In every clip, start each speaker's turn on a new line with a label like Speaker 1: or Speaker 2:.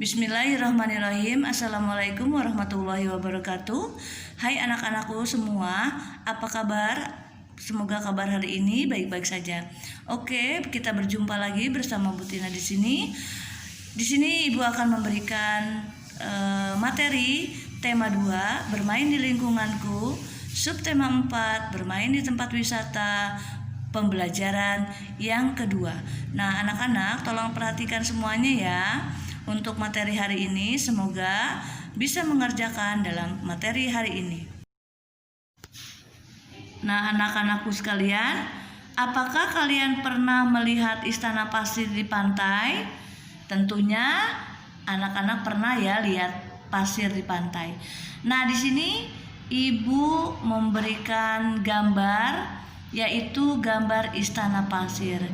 Speaker 1: Bismillahirrahmanirrahim. Assalamualaikum warahmatullahi wabarakatuh. Hai anak-anakku semua, apa kabar? Semoga kabar hari ini baik-baik saja. Oke, kita berjumpa lagi bersama Bu Tina di sini. Di sini Ibu akan memberikan materi tema 2, bermain di lingkunganku, subtema 4, bermain di tempat wisata, pembelajaran yang kedua. Nah, anak-anak tolong perhatikan semuanya ya. Untuk materi hari ini semoga bisa mengerjakan dalam materi hari ini. Nah, anak-anakku sekalian, apakah kalian pernah melihat istana pasir di pantai? Tentunya anak-anak pernah ya lihat pasir di pantai. Nah, di sini Ibu memberikan gambar, yaitu gambar istana pasir.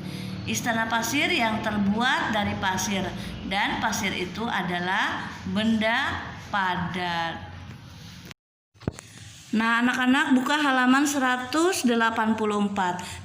Speaker 1: Istana pasir yang terbuat dari pasir, dan pasir itu adalah benda padat. Nah, anak-anak buka halaman 184.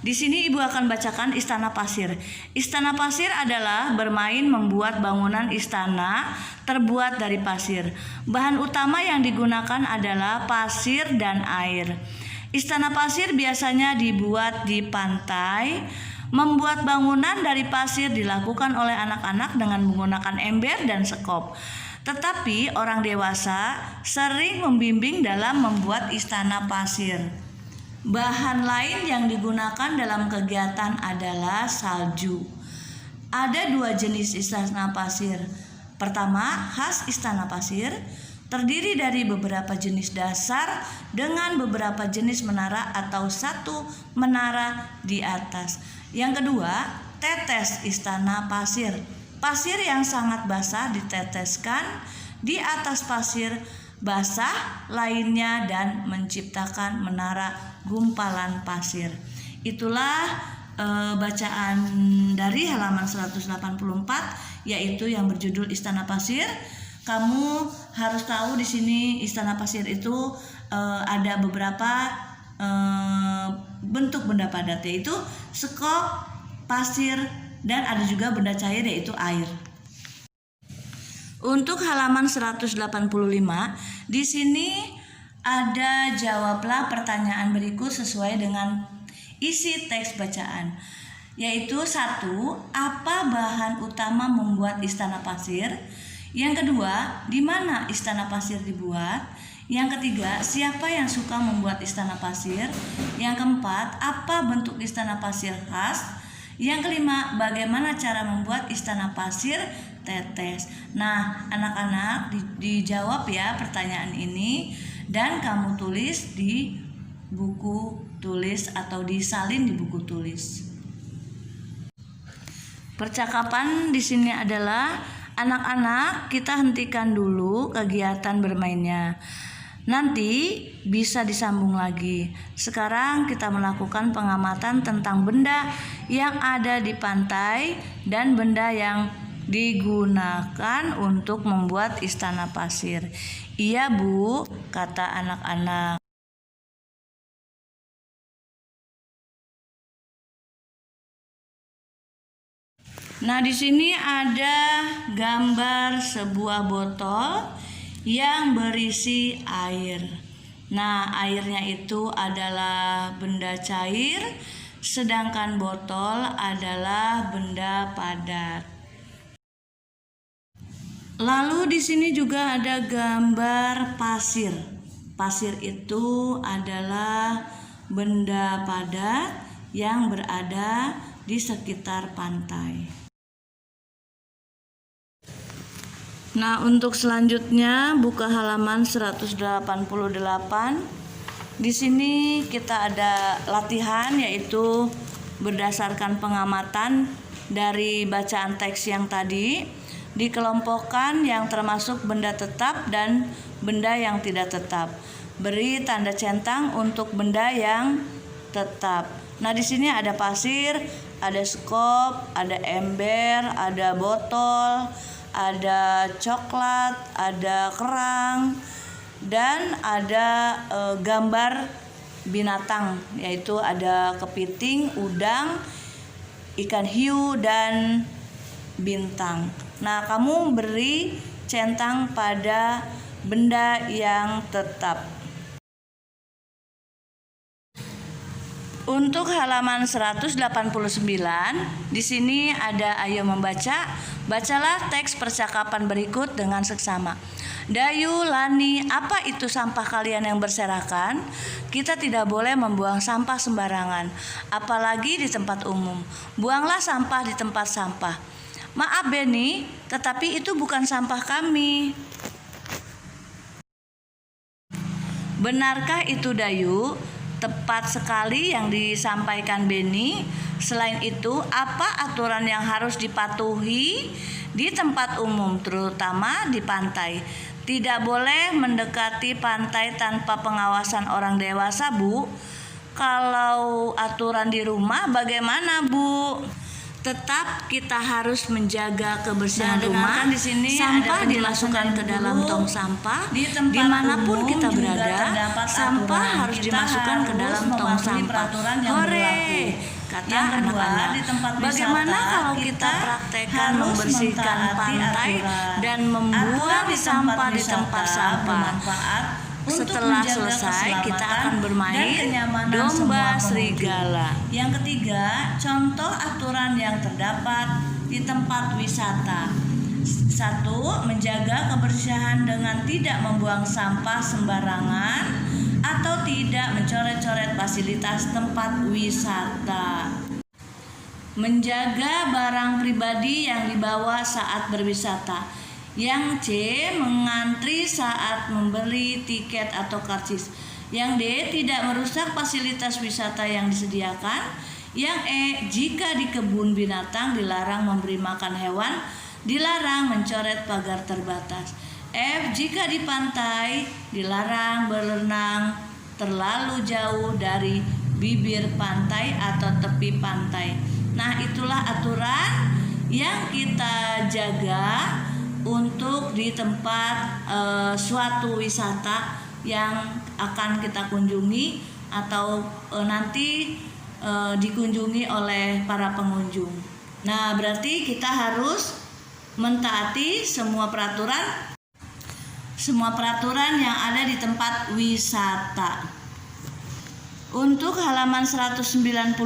Speaker 1: Di sini Ibu akan bacakan istana pasir. Istana pasir adalah bermain membuat bangunan istana terbuat dari pasir. Bahan utama yang digunakan adalah pasir dan air. Istana pasir biasanya dibuat di pantai. Membuat bangunan dari pasir dilakukan oleh anak-anak dengan menggunakan ember dan sekop. Tetapi orang dewasa sering membimbing dalam membuat istana pasir. Bahan lain yang digunakan dalam kegiatan adalah salju. Ada 2 jenis istana pasir. Pertama, khas istana pasir, terdiri dari beberapa jenis dasar dengan beberapa jenis menara atau satu menara di atas. Yang kedua, tetes istana pasir. Pasir yang sangat basah diteteskan di atas pasir basah lainnya dan menciptakan menara gumpalan pasir. Itulah bacaan dari halaman 184, yaitu yang berjudul Istana Pasir. Kamu harus tahu di sini istana pasir itu ada beberapa bentuk benda padat, yaitu sekop, pasir, dan ada juga benda cair yaitu air. Untuk halaman 185, di sini ada jawablah pertanyaan berikut sesuai dengan isi teks bacaan, yaitu 1. Apa bahan utama membuat istana pasir? Yang kedua, di mana istana pasir dibuat? Yang ketiga, siapa yang suka membuat istana pasir? Yang keempat, apa bentuk istana pasir khas? Yang kelima, bagaimana cara membuat istana pasir tetes? Nah, anak-anak dijawab ya pertanyaan ini, dan kamu tulis di buku tulis atau disalin di buku tulis. Percakapan di sini adalah, anak-anak, kita hentikan dulu kegiatan bermainnya. Nanti bisa disambung lagi. Sekarang kita melakukan pengamatan tentang benda yang ada di pantai dan benda yang digunakan untuk membuat istana pasir. Iya, Bu, kata anak-anak. Nah, di sini ada gambar sebuah botol yang berisi air. Nah, airnya itu adalah benda cair, sedangkan botol adalah benda padat. Lalu di sini juga ada gambar pasir. Pasir itu adalah benda padat yang berada di sekitar pantai. Nah, untuk selanjutnya buka halaman 188. Di sini kita ada latihan, yaitu berdasarkan pengamatan dari bacaan teks yang tadi, dikelompokkan yang termasuk benda tetap dan benda yang tidak tetap. Beri tanda centang untuk benda yang tetap. Nah, di sini ada pasir, ada sekop, ada ember, ada botol, ada coklat, ada kerang, dan ada gambar binatang, yaitu ada kepiting, udang, ikan hiu, dan bintang. Nah, kamu beri centang pada benda yang tetap. Untuk halaman 189, di sini ada ayo membaca. Bacalah teks percakapan berikut dengan seksama. Dayu, Lani, apa itu sampah kalian yang berserakan? Kita tidak boleh membuang sampah sembarangan, apalagi di tempat umum. Buanglah sampah di tempat sampah. Maaf Beni, tetapi itu bukan sampah kami. Benarkah itu Dayu? Tepat sekali yang disampaikan Beni. Selain itu, apa aturan yang harus dipatuhi di tempat umum, terutama di pantai? Tidak boleh mendekati pantai tanpa pengawasan orang dewasa, Bu. Kalau aturan di rumah bagaimana, Bu? Tetap kita harus menjaga kebersihan rumah. Di sini sampah dimasukkan ke dalam tong sampah. Dimanapun kita berada, sampah harus dimasukkan ke dalam tong sampah. Hore! Kata anak-anak. Bagaimana kalau kita praktekkan membersihkan pantai dan membuang sampah di tempat sampah? Setelah selesai, kita akan bermain domba serigala. Yang ketiga, contoh aturan yang terdapat di tempat wisata. 1. Menjaga kebersihan dengan tidak membuang sampah sembarangan atau tidak mencoret-coret fasilitas tempat wisata. Menjaga barang pribadi yang dibawa saat berwisata. Yang C. Mengantri saat membeli tiket atau karcis. Yang D. Tidak merusak fasilitas wisata yang disediakan. Yang E. Jika di kebun binatang dilarang memberi makan hewan, dilarang mencoret pagar terbatas. F. Jika di pantai dilarang berenang terlalu jauh dari bibir pantai atau tepi pantai. Nah, itulah aturan yang kita jaga untuk di tempat suatu wisata yang akan kita kunjungi atau nanti dikunjungi oleh para pengunjung. Nah, berarti kita harus mentaati semua peraturan yang ada di tempat wisata. Untuk halaman 191,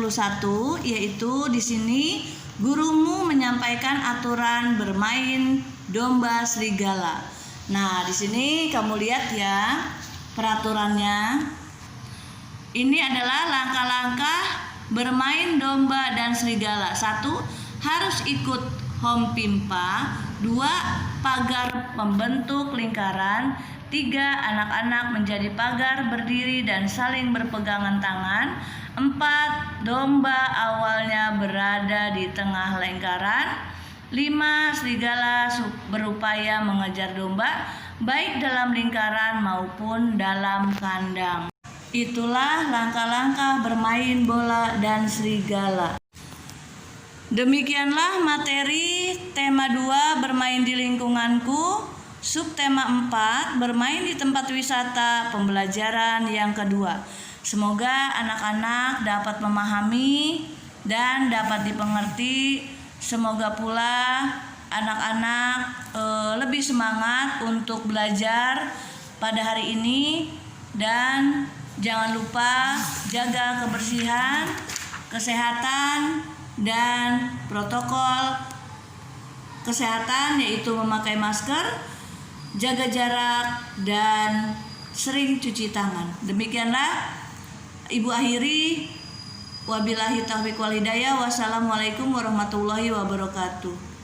Speaker 1: yaitu di sini gurumu menyampaikan aturan bermain domba serigala. Nah, di sini kamu lihat ya peraturannya. Ini adalah langkah-langkah bermain domba dan serigala. 1. Harus ikut home pimpa. 2. Pagar membentuk lingkaran. 3. Anak-anak menjadi pagar berdiri dan saling berpegangan tangan. 4. Domba awalnya berada di tengah lingkaran. 5. Serigala berupaya mengejar domba baik dalam lingkaran maupun dalam kandang. Itulah langkah-langkah bermain bola dan serigala. Demikianlah materi tema 2 bermain di lingkunganku, subtema 4 bermain di tempat wisata, pembelajaran yang kedua. Semoga anak-anak dapat memahami dan dapat dipengerti. Semoga pula anak-anak lebih semangat untuk belajar pada hari ini. Dan jangan lupa jaga kebersihan, kesehatan, dan protokol kesehatan, yaitu memakai masker, jaga jarak, dan sering cuci tangan. Demikianlah Ibu akhiri. Wabillahi taufiq wal hidayah. Wassalamualaikum warahmatullahi wabarakatuh.